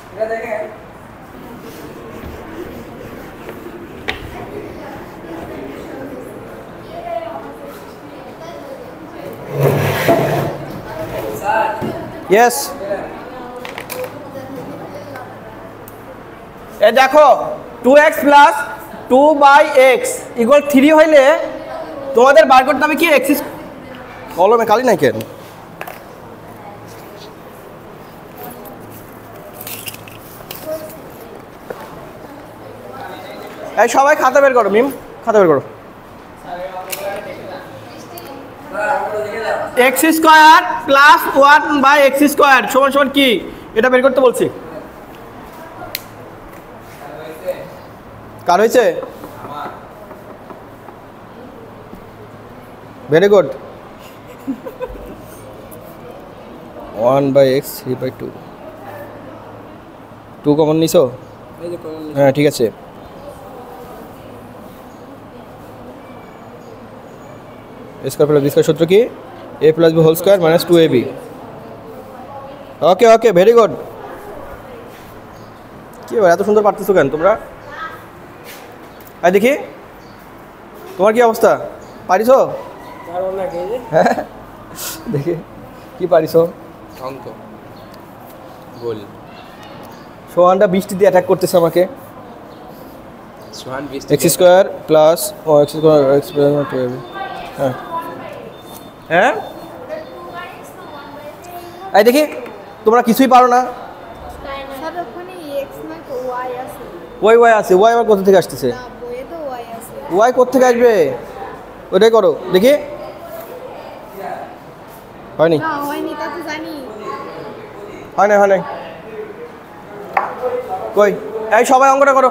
Yes ए देखो 2x plus 2/x equal 3 হইলে তোমাদের বার করতে হবে কি x কলমে কালি নাই কেন এই সবাই খাতা বের করো মিম খাতা বের করো x square plus 1/x square সমান সমান কি এটা বের করতে বলছি কার হয়েছে ভেরি গুড 1/x 3/2 2 কমন নিছো হ্যাঁ ঠিক আছে স্কয়ার প্লাস বি স্কয়ার সূত্র কি a plus b whole square minus 2ab okay okay very good কি এত সুন্দর পারতেছো কেন তোমরা আই দেখি তোমার কি অবস্থা পারিছো পারবো না কে হ্যাঁ দেখি কি পারিছো অঙ্ক গোল সোহানটা বৃষ্টি দিয়ে অ্যাটাক করতেছে আমাকে সোহান বৃষ্টি x square plus x square x plus 2ab হ্যাঁ হ্যাঁ আই দেখি তোমরা কিছুই পারো না স্যার ওখানে x না y আছে y আছে y আবার কোথা থেকে আসছে না বইয়ে তো y আছে y কোথা থেকে আসবে ওটাই করো দেখি হয়নি না হয়নি তা তো জানি হয় না কই এই সবাই অঙ্কটা করো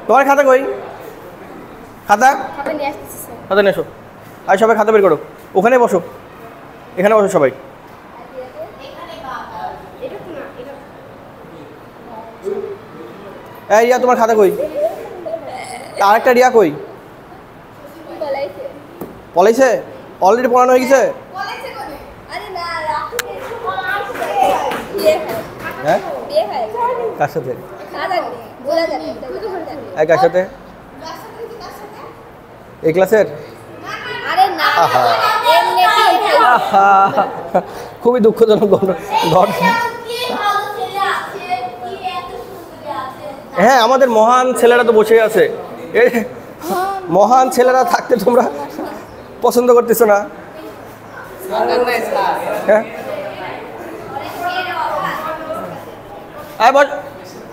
তোমার খাতা কই খাতা নিয়ে আসতেছি খাতা নিয়ে এসো আর সবাই খাতা বের করো ওখানে বসো এখানে বসো সবাই এই রিয়া তোমার খাতা কই আরেকটা রিয়া কই পলাইছে অলরেডি পড়ানো হয়ে গেছে হ্যাঁ কার সাথে কার সাথে এই ক্লাসের খুবই দুঃখজনক ঘটনা হ্যাঁ আমাদের মহান ছেলেরা তো বসে আছে এই মহান ছেলেরা থাকতে তোমরা পছন্দ করতেছো না হ্যাঁ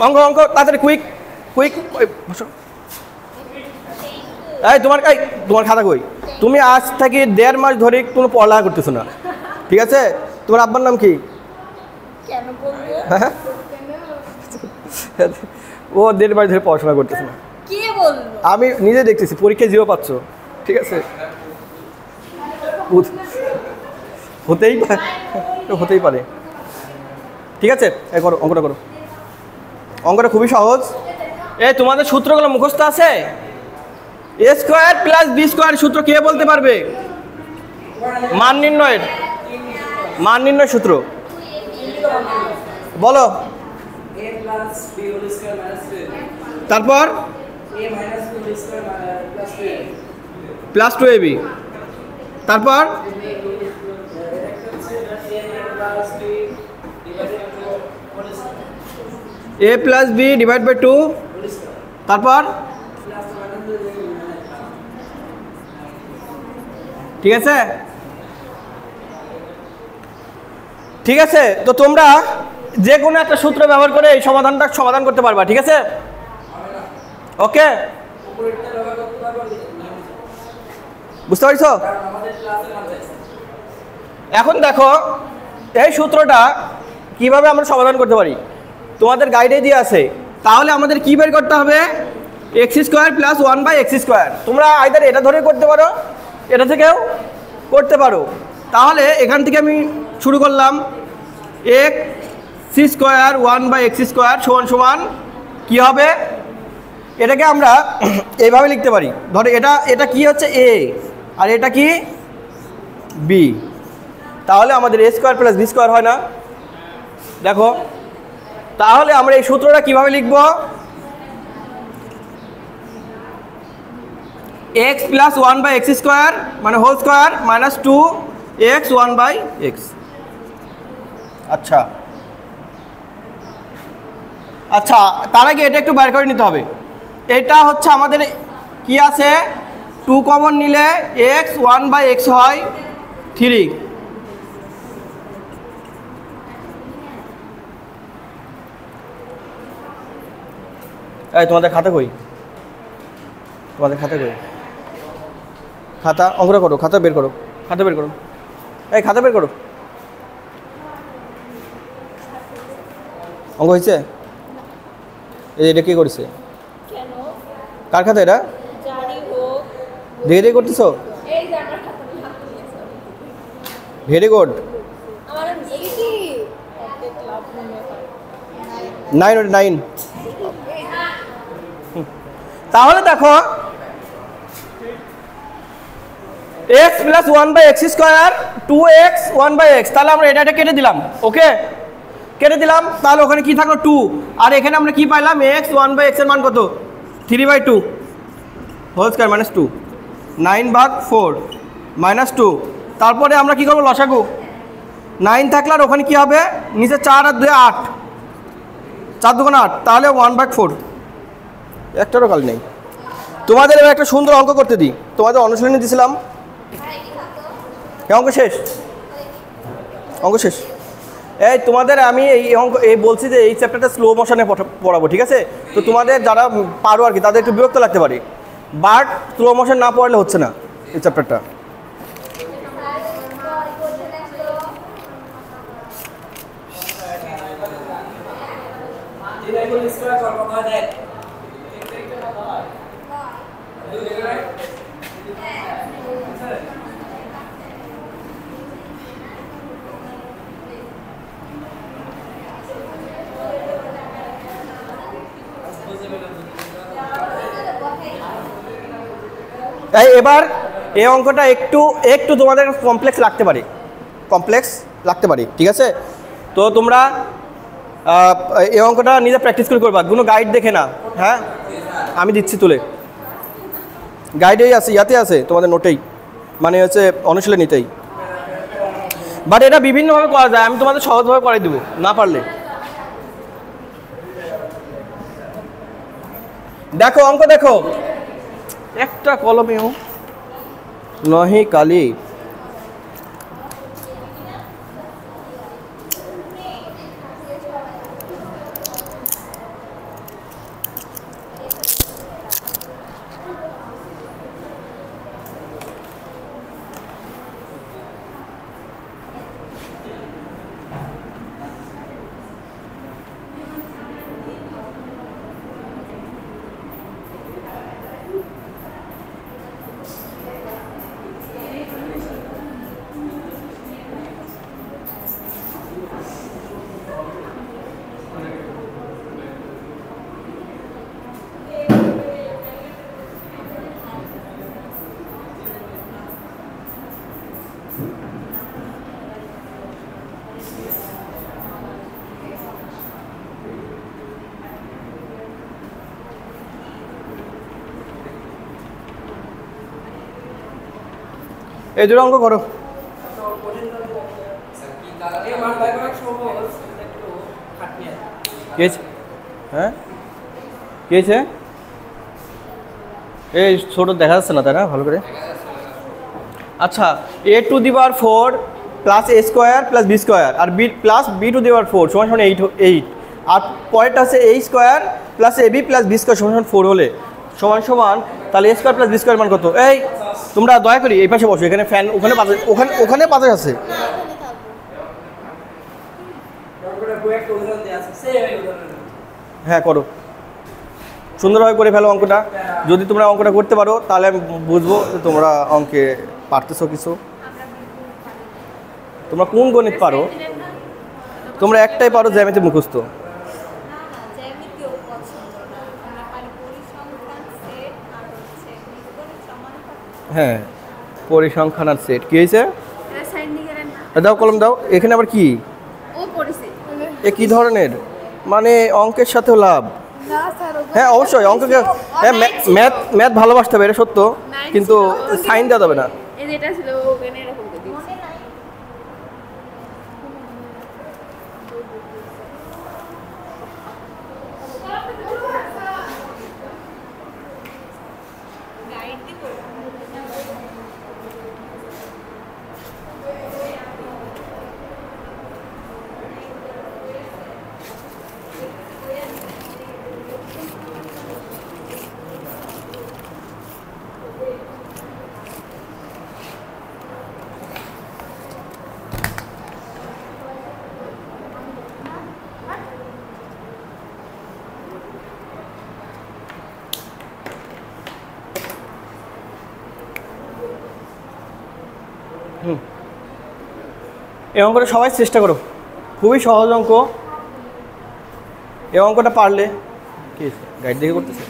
অঙ্ক অঙ্ক তাড়াতাড়ি কুইক বসো এই তোমার খাতা কই তুমি আজ থেকে 1.5 মাস ধরে কোনো পড়ালেখা করতেছো না ঠিক আছে তোমার আব্বার নাম কি কেন বলবো ও 1.5 মাস ধরে পড়াশোনা করতেছে না কে বললো আমি নিজে দেখতেছি পরীক্ষায় 0 পাচ্ছ ঠিক আছে হতেই পারে ঠিক আছে এই করো অঙ্কটা করো অঙ্কটা খুবই সহজ এই তোমাদের সূত্রগুলো মুখস্থ আছে a square plus b square সূত্র কে বলতে পারবে মান নির্ণয় সূত্র বলো a plus b whole square minus 2 তারপর a minus b whole square plus 2ab তারপর a plus b divide by 2 তারপর ঠিক আছে তো তোমরা যে কোনো একটা সূত্র ব্যবহার করে এই সমাধান করতে পারবা ঠিক আছে ওকে বুঝতে পারছো এখন দেখো এই সূত্রটা কিভাবে আমরা সমাধান করতে পারি তোমাদের গাইডে দিয়ে আছে তাহলে আমাদের কি বের করতে হবে x square plus 1/x square তোমরা আইদার এটা ধরে করতে পারো এটা থেকেও করতে পারো তাহলে এখান থেকে আমি শুরু করলাম x স্কয়ার 1/x স্কয়ার সমান সমান কি হবে এটাকে আমরা এইভাবে লিখতে পারি ধরো এটা কি হচ্ছে a আর এটা কি b তাহলে আমাদের a square plus B square হয় না? দেখো, তাহলে আমরা এই সূত্রটা কিভাবে লিখব? x প্লাস 1/x স্কোয়ার মানে whole square minus 2x 1/x। আচ্ছা আচ্ছা, তার আগে এটা একটু বের করে নিতে হবে। এটা হচ্ছে আমাদের কি আছে, 2 কমন নিলে x 1/x হয় 3। এই তোমাদের খাতা কই? তোমাদের খাতা কই? খাতা অঙ্কটা করো, খাতা বের করো, খাতা বের করো, এই খাতা বের করো। অঙ্ক হয়েছে? এটা কে করেছে? কার খাতা এটা? দেখে দেখে করতেছো? Very good. 9। তাহলে দেখো x plus 1/x square 2x 1/x, তাহলে আমরা এটা কেটে দিলাম। ওকে, কেটে দিলাম। তাহলে ওখানে কি থাকলো 2, আর এখানে আমরা কি পাইলাম x 1/x এর মান কত? 3/2 হোল স্কোয়ার মাইনাস 2, 9/4 মাইনাস 2। তারপরে আমরা কি করবো, লসাগু। 9 থাকলে আর ওখানে কি হবে, নিচে 4 আর 2 8, 4 2 8, তাহলে 1/4। একটারও কাল নেই। তোমাদের এবার একটা সুন্দর অঙ্ক করতে দিই, তোমাদের অনুশীলনী দিয়েছিলাম। অঙ্ক শেষ, অঙ্ক শেষ। এই তোমাদের আমি এই অঙ্ক এই বলছি যে এই চ্যাপ্টারটা স্লো মোশনে পড়াবো, ঠিক আছে? তো তোমাদের যারা পারো আর কি, তাদের একটু বিরক্ত লাগতে পারে, বাট স্লো মোশন না পড়লে হচ্ছে না এই চ্যাপ্টারটা। এবার এই অঙ্কটা একটু একটু তোমাদের কমপ্লেক্স লাগতে পারে, ঠিক আছে? তো তোমরা এই অঙ্কটা নিজে প্র্যাকটিস করে করবা, কোনো গাইড দেখে না। হ্যাঁ, আমি দিচ্ছি তুলে, গাইডেই আছে, ইয়াতে আছে তোমাদের নোটেই, মানে হচ্ছে অনুশীলনীতেই। বাট এটা বিভিন্নভাবে করা যায়, আমি তোমাদের সহজভাবে করাই দেবো না পারলে। দেখো অঙ্ক দেখো, একটা কলমেও নহে কালি। এই দুটো অঙ্ক করো। হ্যাঁ, কি হয়েছে? এই ছোট দেখা যাচ্ছে না, তাই না? ভালো করে। আচ্ছা, a⁴ plus a square plus B square আর বি প্লাস b⁴ সমান 8। আর পরেরটা আছে a square plus ab plus B square সমান 4 হলে সমান তাহলে a square plus B square মান কত? এই তোমরা দয়া করি এই পাশে বসো, এখানে ফ্যান ওখানে ওখানে বাতাস আছে। হ্যাঁ করো, সুন্দরভাবে করে ফেলো অঙ্কটা। যদি তোমরা অঙ্কটা করতে পারো তাহলে আমি বুঝবো যে তোমরা অঙ্কে পারতেছো কিছু। তোমরা কোন গণিত পারো? তোমরা একটাই পারো, জ্যামিতি মুখস্থ। হ্যাঁ, পরিসংখ্যান আর সেট। কি হয়েছে? দাও কলম দাও। এখানে আবার কি ও পড়েছে এ কি ধরনের মানে অঙ্কের সাথে লাভ? না স্যার হ্যাঁ অবশ্যই অঙ্ককে হ্যাঁ ম্যাথ ভালোবাসতে হবে এটা সত্য, কিন্তু সাইন দেওয়া যাবে না। এই যেটা ছিল ওখানে এরকম করে দিয়েছে গাইড দিব এই অঙ্কটা সবাই চেষ্টা করো, খুবই সহজ অঙ্ক। এই অঙ্কটা পারলে কি গাইড দেখে করতেছে।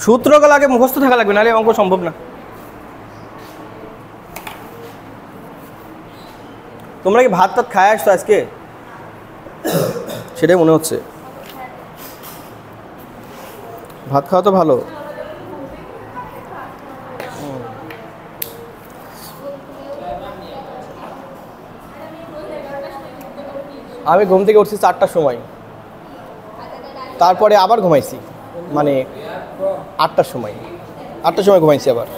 সূত্রগুলো আগে মুখস্থ থাকা লাগবে, নাহলে অঙ্ক সম্ভব না। তোমরা কি ভাত টাত খায় আসছো আজকে? সেটাই মনে হচ্ছে। ভাত খাওয়া তো ভালো। আমি ঘুম থেকে উঠছি 4টার সময়, তারপরে আবার ঘুমাইছি, মানে 8টার সময় ঘুমাইছি আবার।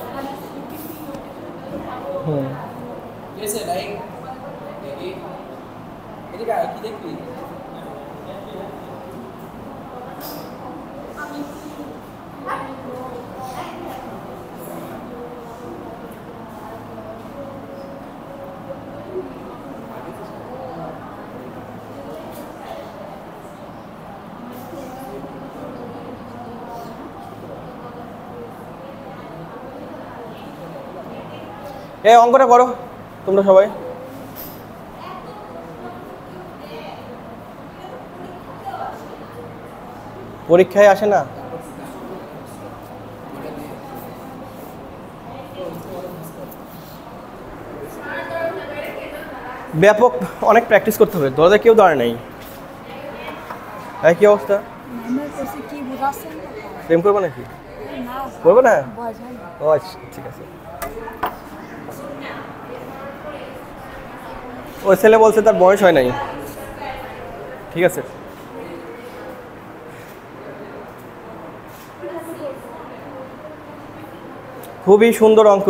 এই অঙ্কটা করো তোমরা সবাই। পরীক্ষায় আসে না? ব্যাপক অনেক প্র্যাকটিস করতে হবে, দরজা কেউ দাঁড়ায় নাই। কি অবস্থা? প্রেম করবো নাকি? করবো না? ও আচ্ছা ঠিক আছে। ওই ছেলে বলছে তার বয়স হয় নাই। ঠিক আছে, খুবই সুন্দর অঙ্ক।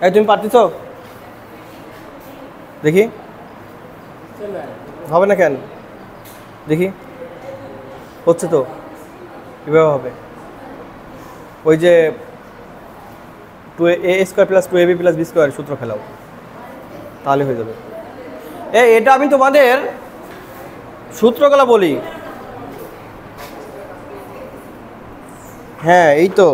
এই তুমি পারতেছ? দেখি। হবে না কেন? দেখি। হচ্ছে তো, কীভাবে হবে? ওই যে 2a² + 2ab + b² সূত্র ফেলাও, তাহলে হয়ে যাবে। এটা আমি তোমাদের সূত্রগুলো বলি। হ্যাঁ এই তো।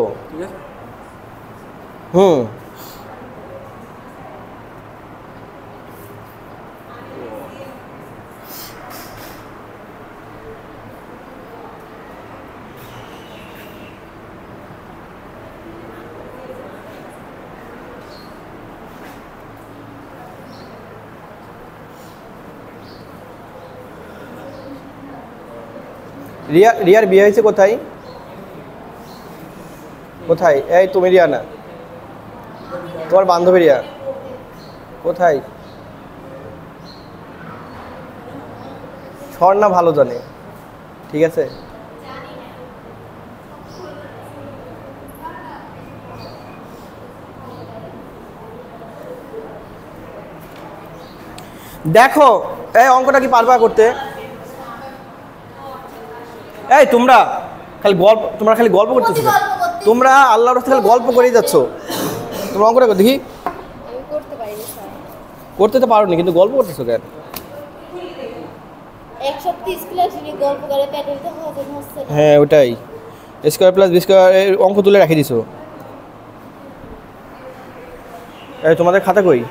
রিয়ার বিয়ে হয়েছে কোথায়? কোথায়? এই তুমি রিয়া না, তোমার বান্ধবী রিয়া কোথায়? ঝর্ণা ভালো জানে। ঠিক আছে, দেখো এই অঙ্কটা কি পারবা করতে? এই তোমরা খালি গল্প করতেছো, তোমরা আল্লাহর রাস্তায় খালি গল্প করেই যাচ্ছ। তোমরা অঙ্কটা দেখি। করতে তো পারো নি, কিন্তু গল্প করতেছো কেন? হ্যাঁ ওটাই, a² + b² এর অঙ্ক তুলে রেখে দিছো। এই তোমাদের খাতা কই?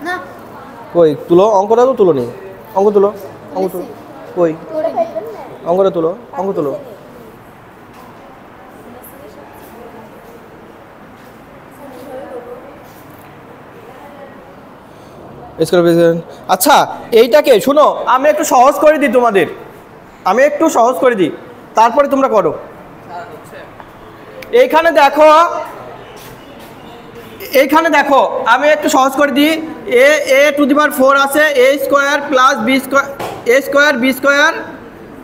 না কই তুলো, অঙ্কটা তো তুলো নি, অঙ্ক তুলো, অঙ্ক তুলো, কই অঙ্কটা তুলো, অঙ্ক তুলো। আচ্ছা এইটাকে শুনো, আমি একটু সহজ করে দিই তোমাদের, আমি একটু সহজ করে দিই, তারপরে তোমরা করো। এইখানে দেখো, এইখানে দেখো আমি একটু সহজ করে দিই। এ টু দি পাওয়ার 4 আছে, A square plus B square, A square B square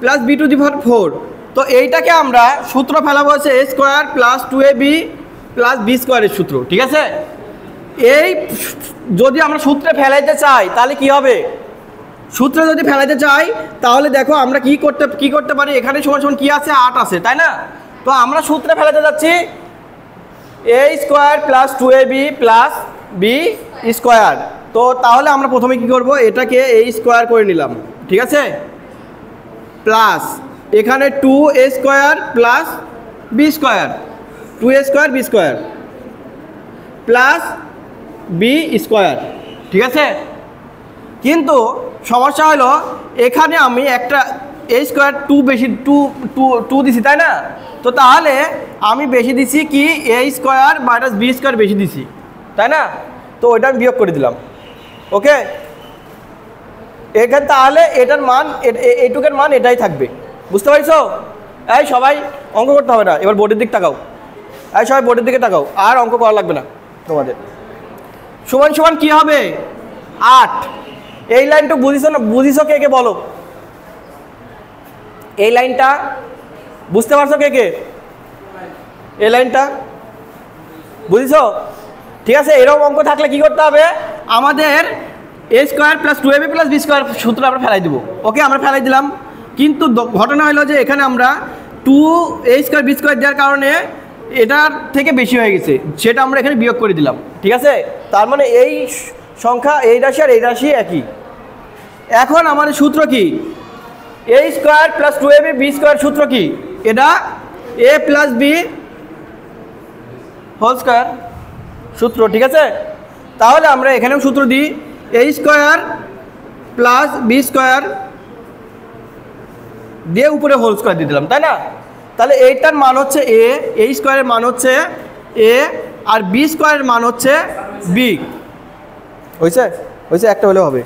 plus B to the power 4। তো এইটাকে আমরা সূত্র ফেলাবো হচ্ছে A square plus 2ab plus B স্কোয়ারের সূত্র, ঠিক আছে? এই যদি আমরা সূত্রে ফেলাইতে চাই তাহলে কি হবে? সূত্রে যদি ফেলাইতে চাই তাহলে দেখো আমরা কি করতে পারি, এখানে সমান সমান কি আছে, 8 আছে, তাই না? তো আমরা সূত্রে ফেলাতে যাচ্ছি A square plus 2ab plus B square. তো তাহলে আমরা প্রথমে কি করব, এটাকে এ স্কোয়ার করে নিলাম, ঠিক আছে? প্লাস এখানে 2a square plus B square, 2a square B square plus B square, ঠিক আছে? কিন্তু সমস্যা হলো এখানে আমি একটা এ স্কোয়ার 2 বেশি 2 দিছি, তাই না? তো তাহলে আমি বেশি দিছি কি, A square minus B square বেশি দিছি, তাই না? তো ওইটা আমি বিয়োগ করে দিলাম, ওকে? এখানে তাহলে এটার মান, এইটুকের মান এটাই থাকবে, বুঝতে পারছো? এই সবাই অঙ্ক করতে হবে না, এবার বোর্ডের দিক তাকাও, এই সবাই বোর্ডের দিকে তাকাও, আর অঙ্ক করা লাগবে না তোমাদের। সমান সমান কি হবে, 8। এই লাইনটা বুঝিছো না? বুঝিছো কে কে বলো, এই লাইনটা বুঝতে পারছো কে কে? এই লাইনটা বুঝিছো? ঠিক আছে, এরকম অঙ্ক থাকলে কি করতে হবে, আমাদের A square plus 2ab plus B square সূত্র আমরা ফেলাই দেবো, ওকে? আমরা ফেলাই দিলাম, কিন্তু ঘটনা হলো যে এখানে আমরা 2a স্কোয়ার বি স্কোয়ার দেওয়ার কারণে এটার থেকে বেশি হয়ে গেছে, সেটা আমরা এখানে বিয়োগ করে দিলাম, ঠিক আছে? তার মানে এই সংখ্যা, এই রাশি আর এই রাশি একই। এখন আমাদের সূত্র কি, A square plus 2ab B square সূত্র কি, এটা A plus B whole square সূত্র, ঠিক আছে? তাহলে আমরা এখানেও সূত্র দিই, A square plus B square দিয়ে উপরে হোল স্কোয়ার দিয়ে দিলাম, তাই না? তাহলে এইটার মান হচ্ছে এ স্কোয়ারের মান হচ্ছে এ, আর বি স্কোয়ারের মান হচ্ছে বি। হয়েছে? হয়েছে, একটা হলেও হবে।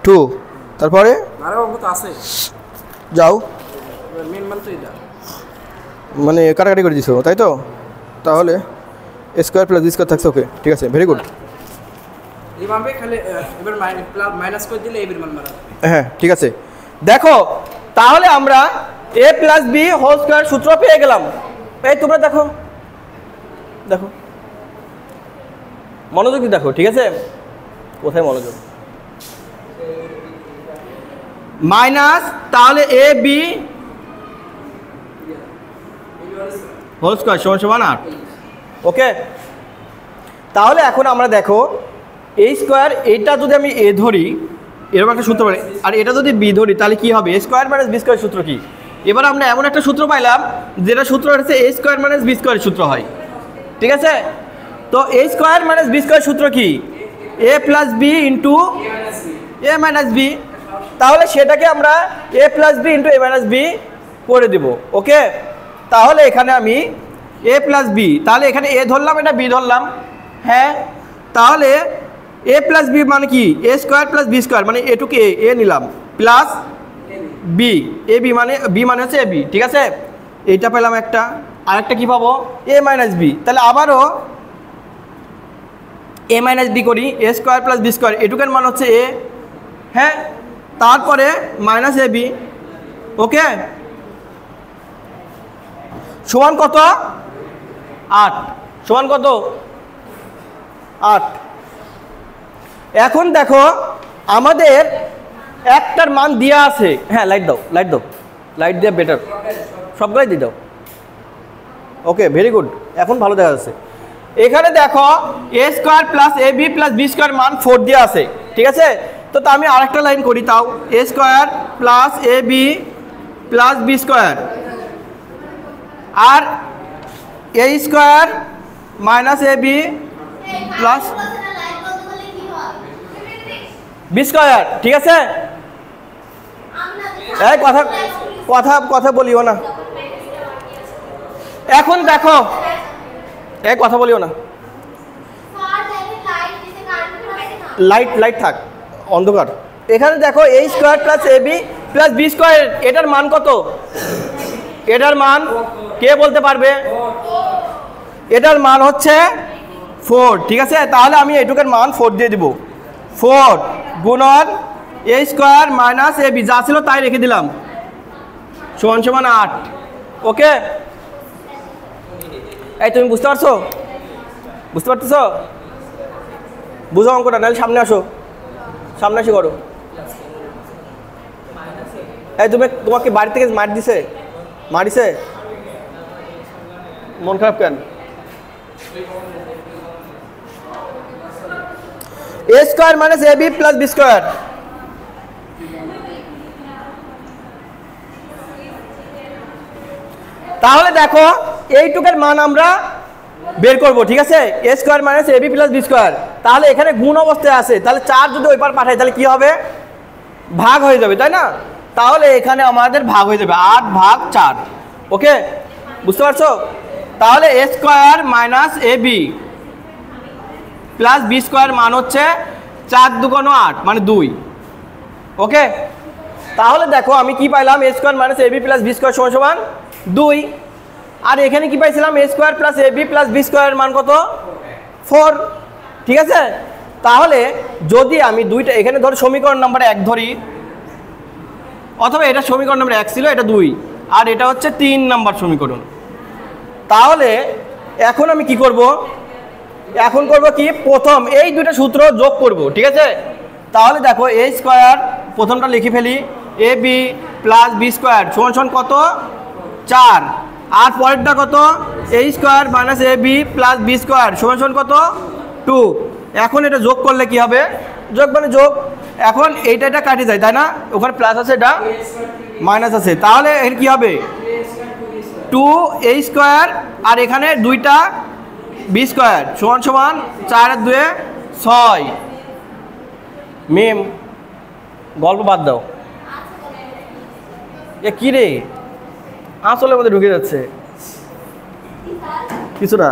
2 তারপরে আরো অঙ্ক তো আছে, যাও, মেন মান তো এটা, মানে কাটাকাটি করে দিছো, তাই তো? তাহলে এ স্কোয়ার প্লাস বি স্কোয়ার থাকছে, ওকে, ঠিক আছে, ভেরি গুড। এইভাবে খালি এবার মাইনাস করে দিলে এর মান বাড়াবে। হ্যাঁ, ঠিক আছে। দেখো তাহলে আমরা এ প্লাস বি হোল স্কোয়ার সূত্র পেয়ে গেলাম। এই তোমরা দেখো, দেখো মনোযোগ দিয়ে দেখো, ঠিক আছে? কোথায় মনোযোগ? মাইনাস, তাহলে এ বি হোল স্কোয়ার সমান সমান 8, ওকে? তাহলে এখন আমরা দেখো এ স্কোয়ার, এইটা যদি আমি এ ধরি, এরকম একটা সূত্র পাই, আর এটা যদি বি ধরি তাহলে কি হবে, এ স্কোয়ার মাইনাস বি স্কোয়ার সূত্র কি? এবার আমরা এমন একটা সূত্র পাইলাম যেটা সূত্র হচ্ছে A square minus B square সূত্র হয়, ঠিক আছে? তো এ স্কোয়ার মাইনাস বি স্কোয়ার সূত্র কি, এ প্লাস বি ইন্টু এ মাইনাস বি। তাহলে সেটাকে আমরা এ প্লাস বি ইন্টু এ মাইনাস বি করে দেব, ওকে? তাহলে এখানে আমি এ প্লাস বি, তাহলে এখানে এ ধরলাম, এটা বি ধরলাম, হ্যাঁ? তাহলে এ প্লাস বি মানে কি, A square plus B square, মানে এটুকে এ নিলাম প্লাস বি, এ বি মানে বি মানে হচ্ছে এ বি, ঠিক আছে? এইটা পেলাম একটা, আরেকটা কি পাবো, এ মাইনাস বি। তাহলে আবারও এ মাইনাস বি করি, এ স্কোয়ার প্লাস বি স্কোয়ার, এটুকের মান হচ্ছে এ, হ্যাঁ? তারপরে মাইনাস এ বি, ওকে? সমান কত, 8, সমান কত, 8। এখন দেখো আমাদের একটার মান দেওয়া আছে, হ্যাঁ লাইট দাও, লাইট দাও, লাইট দিয়ে বেটার, সবগুলাই দিয়ে দাও, ওকে, ভেরি গুড, এখন ভালো দেখা যাচ্ছে। এখানে দেখো এ square plus A B plus B square মান 4 দেওয়া আছে, ঠিক আছে? তো আমি আরেকটা লাইন করি, তাও এ square plus A B plus B square R A square minus A B plus B square. ঠিক আছে, এই কথা কথা কথা বলিও না, এখন দেখো এই কথা বলিও না, লাইট লাইট থাক, অন্ধকার। এখানে দেখো এ square plus A B plus B square, এটার মান কত? এটার মান কে বলতে পারবে? এটার মান হচ্ছে 4। ঠিক আছে, তাহলে আমি এইটুকের মান 4 দিয়ে দিব। 4 গুণন এ স্কোয়ার মাইনাস এ বি, যা ছিল তাই রেখে দিলাম, সমান সমান 8। ওকে, এই তুমি বুঝতে পারছো? বুঝতে পারতেছো? বুঝো অঙ্কটা, নাহলে সামনে আসো, সামনে আসি করো। এই তোমাকে বাড়ি থেকে মারিছে? মন খারাপ কেন? এ square minus A B plus B square, তাহলে দেখো এইটুকের মান আমরা বের করব। ঠিক আছে, A square minus A B plus B square, তাহলে এখানে গুণ অবস্থায় আছে, তাহলে 4 যদি ওই পার পাঠাই তাহলে কি হবে? ভাগ হয়ে যাবে, তাই না? তাহলে এখানে আমাদের ভাগ হয়ে যাবে 8 ভাগ 4। ওকে, বুঝতে পারছো? তাহলে এ square minus A B plus B square মান হচ্ছে 4 দুগুণ 8 মানে 2। ওকে, তাহলে দেখো আমি কি পাইলাম? এ square minus A B plus B square সমান সমান 2। আর এখানে কি পাইছিলাম? এ square plus A B plus B স্কোয়ারের মান কত? 4। ঠিক আছে, তাহলে যদি আমি দুইটা এখানে ধরো সমীকরণ নাম্বার 1 ধরি, অথবা এটা সমীকরণ নাম্বার 1 ছিল, এটা 2, আর এটা হচ্ছে 3 নাম্বার সমীকরণ। তাহলে এখন আমি কি করব? এখন করব কি? প্রথম এই দুইটা সূত্র যোগ করব। ঠিক আছে, তাহলে দেখো এ স্কোয়ার প্রথমটা লিখে ফেলি, A B plus B square সমান সমান কত? 4। আর পরেরটা কত? এ square minus A B plus B square সমান সমান কত? 2। এখন এটা যোগ করলে কি হবে? যোগ মানে যোগ, এখন এইটা এটা কাটে যায়, তাই না? ওখানে প্লাস আছে, এটা মাইনাস আছে, তাহলে এর কি হবে? 2 এ স্কোয়ার আর এখানে দুইটা বি স্কোয়ার সমান সমান 4 আর 2 6। মেম গল্প বাদ দাও, এ কি রে আসলের মধ্যে ঢুকে যাচ্ছে কিছু না।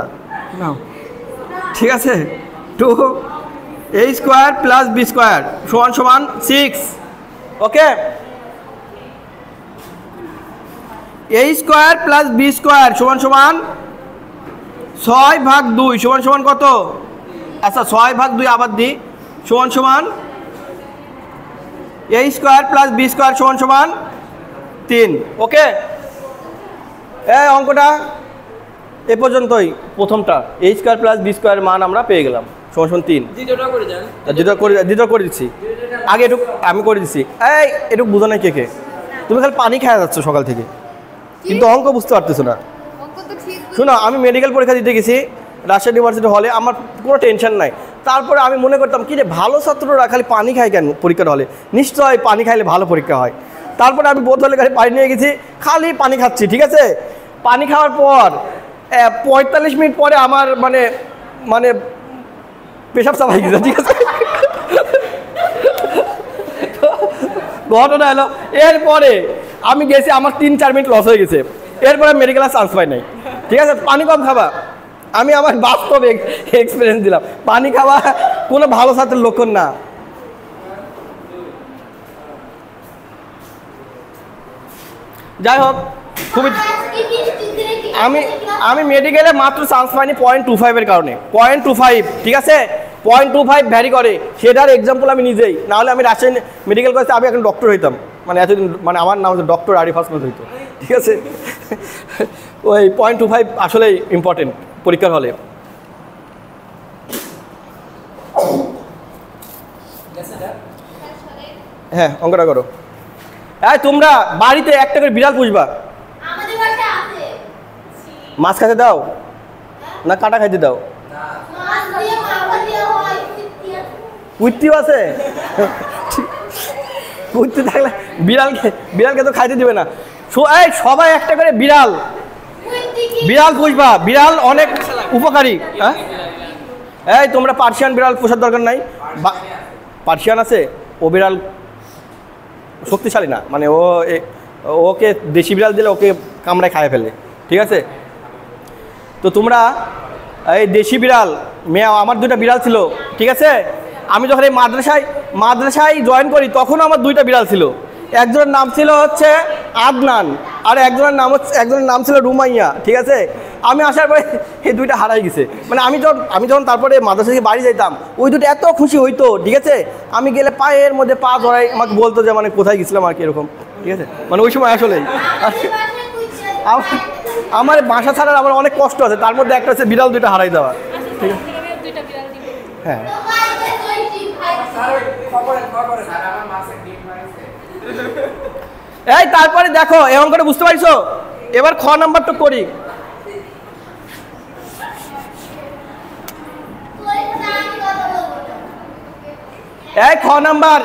ঠিক আছে, 2 এ স্কোয়ার প্লাস বি স্কোয়ার সমান সমান 6। ওকে, এ স্কোয়ার প্লাস বি স্কোয়ার সমান সমান 6 ভাগ 2 সমান সমান কত? আচ্ছা 6 ভাগ 2 আবার দিই, সমান সমান এ স্কোয়ার প্লাস বি স্কোয়ার সমান সমান 3। ওকে, এই অঙ্কটা এ পর্যন্তই। প্রথমটা এ স্কোয়ার প্লাস বি স্কোয়ার মান আমরা পেয়ে গেলাম, সমান সমান 3। দ্বিতীয় করে দিচ্ছি, আগে একটু আমি করে দিচ্ছি। এই একটু বোঝো না কে? তুমি খালি পানি খাওয়া যাচ্ছ সকাল থেকে, কিন্তু অঙ্ক বুঝতে পারতেছো না। শোনো, আমি মেডিকেল পরীক্ষা দিতে গেছি রাজশাহী ইউনিভার্সিটি হলে, আমার কোনো টেনশন নাই। তারপরে আমি মনে করতাম কি যে ভালো ছাত্ররা খালি পানি খায় কেন পরীক্ষার হলে? নিশ্চয় পানি খাইলে ভালো পরীক্ষা হয়। তারপরে আমি বোতলে খালি পানি নিয়ে গেছি, খালি পানি খাচ্ছি। ঠিক আছে, পানি খাওয়ার পর 45 মিনিট পরে আমার মানে মানে পেশাব চাপ হয়ে গেছে। ঠিক আছে, ঘটনা এলো, এরপরে আমি গেছি, আমার 3-4 মিনিট লস হয়ে গেছে। এরপরে মেডিকেল চান্স পাই নাই। ঠিক আছে, পানি কম খাবা, আমি আমার বাস্তব এক্সপিরিয়েন্স দিলাম। পানি খাওয়া কোনো ভালো ছাত্রের লক্ষণ না। যাই হোক, খুবই আমি মেডিকেলে মাত্র চান্স পাইনি 0.25 কারণে, 0.25। ঠিক আছে, 0.25 ভ্যারি করে, সেটার এক্সাম্পল আমি নিজেই। নাহলে আমি রাজশাহী মেডিকেল কলেজে আমি এখন ডক্টর হইতাম, মানে এতদিন মানে আমার নাম হচ্ছে ডক্টর আরিফ হাসনাত হইতো। ঠিক আছে, ওই 0.25 আসলেই ইম্পর্টেন্ট পরীক্ষার হলে। হ্যাঁ, অঙ্কটা করো। হ্যাঁ, তোমরা বাড়িতে একটা করে বিড়াল পুষবা? মাছ খাইতে দাও না কাঁটা খাইতে দাও? কুইত্তিও আছে। কুত্তি থাকলে বিড়ালকে তো খাইতে দিবে না। এই সবাই একটা করে বিড়াল পুষবা, বিড়াল অনেক উপকারী। হ্যাঁ এই তোমরা পার্সিয়ান বিড়াল পোষার দরকার নাই। পার্সিয়ান আছে, ও বিড়াল শক্তিশালী না, মানে ওকে দেশি বিড়াল দিলে ওকে কামড়ায় খায় ফেলে, ঠিক আছে? তো তোমরা এই দেশি বিড়াল আমার 2টা বিড়াল ছিল, ঠিক আছে? আমি যখন এই মাদ্রাসায় জয়েন করি তখন আমার 2টা বিড়াল ছিল। একজনের নাম ছিল হচ্ছে আদনান, আর একজনের নাম ছিল রুমাইয়া, ঠিক আছে? আমি আসার পরে এই 2টা হারাই গেছে। মানে আমি যখন তারপরে মাদ্রাসা থেকে বাড়ি যাইতাম, ওই 2টা এত খুশি হইতো, ঠিক আছে? আমি গেলে পায়ের মধ্যে পা ধরাই আমাকে বলতো যে মানে কোথায় গেছিলাম আর কি, এরকম, ঠিক আছে? মানে ওই সময় আসলেই আমার বাসা ছাড়ার আমার অনেক কষ্ট আছে, তার মধ্যে একটা হচ্ছে বিড়াল 2টা হারাই দেওয়া, ঠিক আছে? হ্যাঁ এই তারপরে দেখো এই অঙ্কটা বুঝতে পারছো? এবার খ নাম্বারটা করি। এই খ নাম্বার,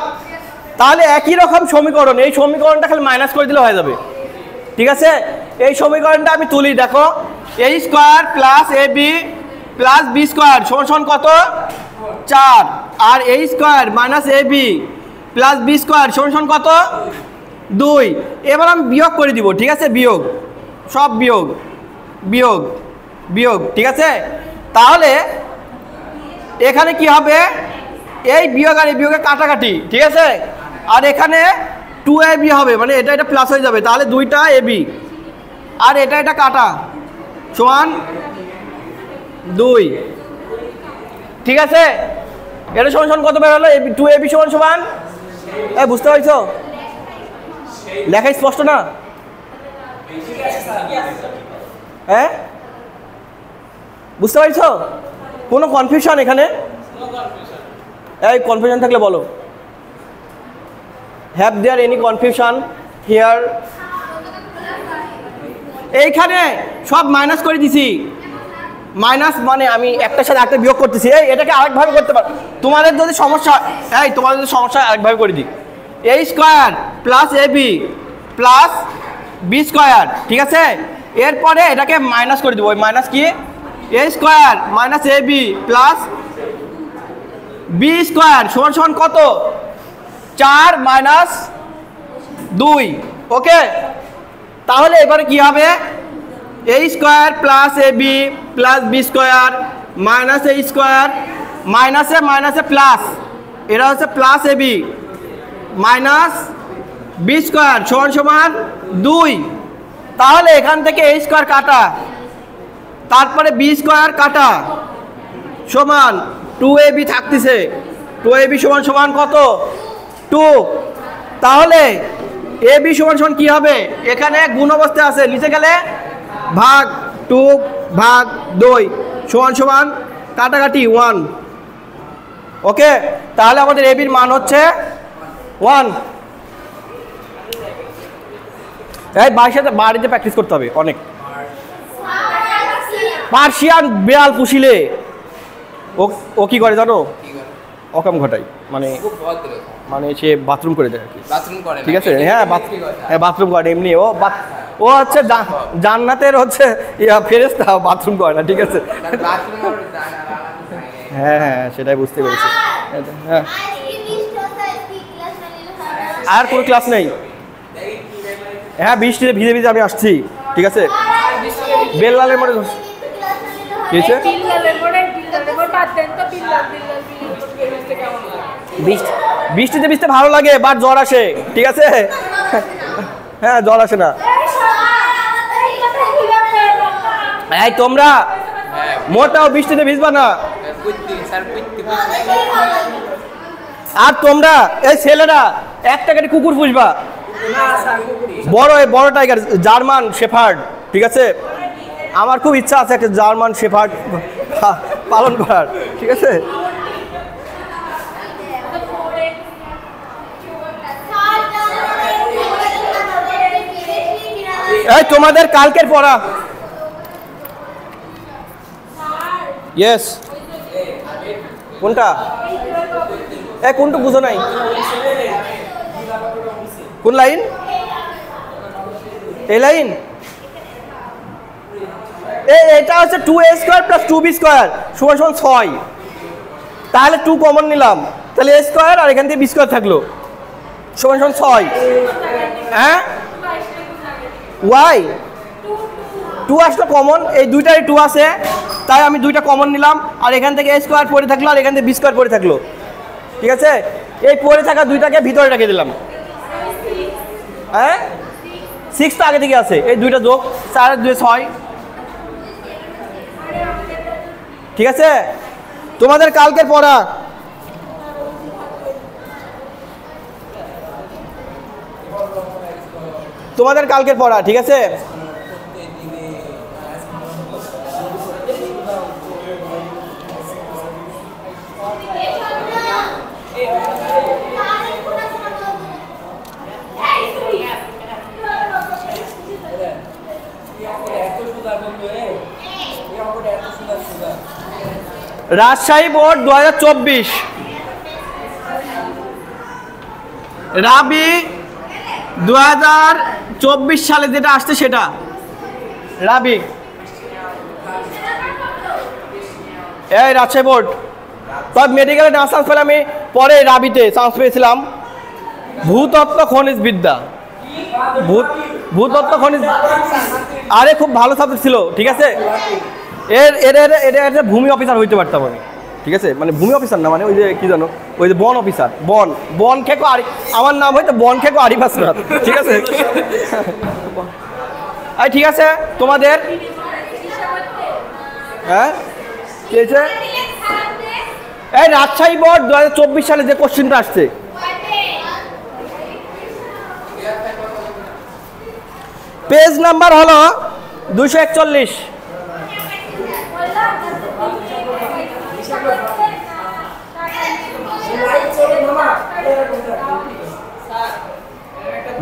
তাহলে একই রকম সমীকরণ, এই সমীকরণটা খালি মাইনাস করে দিলে হয়ে যাবে, ঠিক আছে? এই সমীকরণটা আমি তুলি, দেখো a square plus ab plus b square সমান কত? 4, আর a square minus ab plus b square সমান কত? 2। এবার আমি বিয়োগ করে দিব, ঠিক আছে? বিয়োগ, সব বিয়োগ বিয়োগ বিয়োগ, ঠিক আছে? তাহলে এখানে কি হবে? এই বিয়োগ আর এই বিয়োগে কাটাকাটি, ঠিক আছে? আর এখানে 2ab হবে, মানে এটা প্লাস হয়ে যাবে, তাহলে 2টা ab আর এটা কাটা সমান 2, ঠিক আছে? এটা সমান কত বের হলো? 2ab সমান বুঝতে পারছো? লেখা স্পষ্ট না? হ্যাঁ বুঝতে পারছো? কোনো কনফিউশন এখানে? এই কনফিউশন থাকলে বলো। Have there any confusion here? এইখানে সব মাইনাস করে দিছি, মাইনাস মানে আমি একটার সাথে একটা বিয়োগ করতেছি। এটাকে আরেকভাবে করতে পারো তোমাদের যদি সমস্যা, আরেকভাবে করে দিই। a square plus ab plus b square, ঠিক আছে? এরপরে এটাকে মাইনাস করে দিব, ওই মাইনাস কি? a square minus ab plus b square সমান কত? 4 মাইনাস 2, ওকে? তাহলে এবারে কি হবে? a square plus ab plus b square minus a square মাইনাসে প্লাস, এটা হচ্ছে plus ab minus b square সমান 2। তাহলে এখান থেকে a স্কোয়ার কাটা, তারপরে b স্কোয়ার কাটা সমান 2ab থাকতেছে, 2ab সমান কত? 2। তাহলে ab সমান কি হবে? এখানে গুণ অবস্থায় আছে, নিচে গেলে ভাগ 2 ভাগ 2 সমান কাটাকাটি 1, ওকে? তাহলে আমাদের ab এর মান হচ্ছে 1। এই বাড়িতে প্র্যাকটিস করতে হবে অনেক। পার্সিয়ান বিড়াল পুষিলে ও কি করে জানো? অকাম ঘটায়, মানে সে বাথরুম করে দেয় আর কি, ঠিক আছে? হ্যাঁ বাথরুম করে, এমনি ও হচ্ছে জান্নাতের হচ্ছে ফেরেশতা, বাথরুম করে না, ঠিক আছে? হ্যাঁ সেটাই বুঝতে পেরেছি। হ্যাঁ আর কোনো ক্লাস নেই? হ্যাঁ বৃষ্টিতে ভিজে ভিজে আমি আসছি, ঠিক আছে? বেল্লালের মনে বৃষ্টিতে ভিজতে ভালো লাগে, বাট জ্বর আসে, ঠিক আছে? হ্যাঁ জ্বর আসে না। এই তোমরা মোটাও বৃষ্টিতে ভিজবা না। আর তোমরা এই ছেলেরা একটা করে কুকুর পুষবা, বড় টাইগার, জার্মান শেফার্ড, ঠিক আছে? আমার খুব ইচ্ছা আছে একটা জার্মান শেফার্ড পালন করার, ঠিক আছে? এই তোমাদের কালকের পড়া, ইয়েস কোনটা? কোনটা বুঝো নাই? কোন লাইন? এই লাইন। এটা হচ্ছে 2a square plus 2b square সমান সমান 6। তাহলে 2 কমন নিলাম, তাহলে a স্কোয়ার আর এখান থেকে b স্কোয়ার থাকলো সমান সমান 6। হ্যাঁ ওয়াই 2 আসলো কমন, এই দুইটাই 2 আছে, তাই আমি দুইটা কমন নিলাম, আর এখান থেকে a স্কোয়ার পড়ে থাকলো আর এখান থেকে b স্কোয়ার পড়ে থাকলো। ঠিক আছে, এই পড়ে থাকা দুইটাকে ভিতরে রেখে দিলাম। হ্যাঁ 6 তো আগে থেকে আছে, এই দুইটা যোগ 4 আর 2 6। ঠিক আছে, তোমাদের কালকের পড়া। তোমাদের কালকের পড়া, ঠিক আছে। রাজশাহী বোর্ড 2024 রাবি 2024 সালে যেটা আসছে সেটা রাবি। এই রাজশাহী বোর্ড, তবে মেডিকেলে না চান্স পেলে আমি পরে রাবিতে চান্স পেয়েছিলাম। ভূতত্ত্ব খনিজ বিদ্যা, ভূতত্ত্ব খনিজ, আরে খুব ভালো সাবজেক্ট ছিল। ঠিক আছে, এটা ভূমি অফিসার হইতে পারতাম আমি। ঠিক আছে, মানে ভূমি অফিসার না, মানে ওই যে কি জানো, ওই যে বন অফিসার, বন খেকো আরি, আমার নাম হয়তো বন খেকো আরিফ আসরাত। ঠিক আছে, এই ঠিক আছে তোমাদের। হ্যাঁ কি হয়েছে? এই রাজশাহী বোর্ড 2024 সালে যে কোশ্চেনটা আসছে, পেজ নাম্বার হলো 241।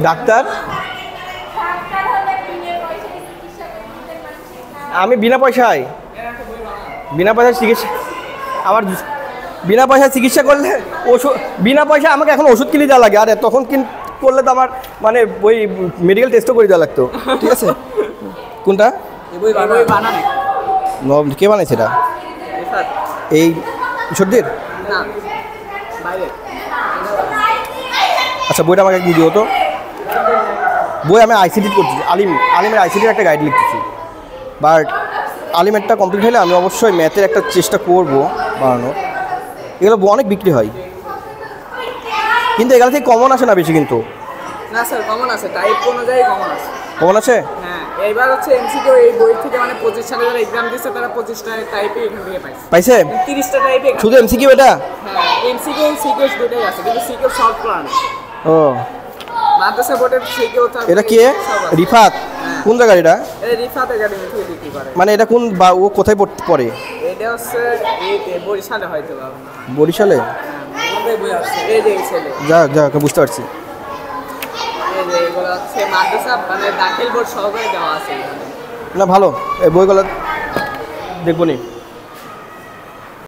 ডাক্তার, আমি বিনা পয়সায় চিকিৎসা, আমার বিনা পয়সায় চিকিৎসা করলে ওষুধ, বিনা পয়সায় আমাকে এখন ওষুধ কিনে দেওয়া লাগে, আর তখন করলে তো আমার মানে ওই মেডিকেল টেস্টও করে দেওয়া লাগতো। ঠিক আছে, কোনটা কে বানাইছে এটা? এই সর্দির? আচ্ছা বইটা আমাকে দিয়ে দিও তো। বই আমি আইসিটি করছি, আলিমের আইসিটির একটা গাইড লিখতেছি, বাট আলিমেরটা কমপ্লিট হলে আমি অবশ্যই ম্যাথের একটা চেষ্টা করব বানানোর। এগুলো অনেক বিক্রি হয়, কিন্তু এগুলো থেকে কমন আসে না বেশি। কিন্তু না স্যার, কমন আছে, টাইপ অনুযায়ী কমন আছে। কমন আছে? হ্যাঁ, এইবার হচ্ছে এমসিকিউ এই বই থেকে, মানে 25 সালে যারা এক্সাম দিচ্ছে তারা 25টা টাইপে এখান থেকে পাইছে। 30টা টাইপে শুধু এমসিকিউ এটা? হ্যাঁ, এমসিকিউ সিকিউস দুটোই আছে, কিন্তু সিকিউ সলভ করা না। ও মাদ্রাসা বোর্ডের সিকিউ থাকে। এটা কে? রিফাত? কোন জায়গায় এটা? এটা রিফাত একাডেমি থেকে বিক্রি করে। মানে এটা কোন বা ও কোথায় পড়ে? এটা হচ্ছে এই বরিশালে হয়তো বা। বরিশালে? হ্যাঁ, বই আছে এই যে ছেলে। যাক বুঝতে পারছি। এই যে এগুলো হচ্ছে মাদ্রাসা মানে দাখিল বোর্ড সহকারে দেওয়া আছে। না ভালো, এই বইগুলো দেখবো নি।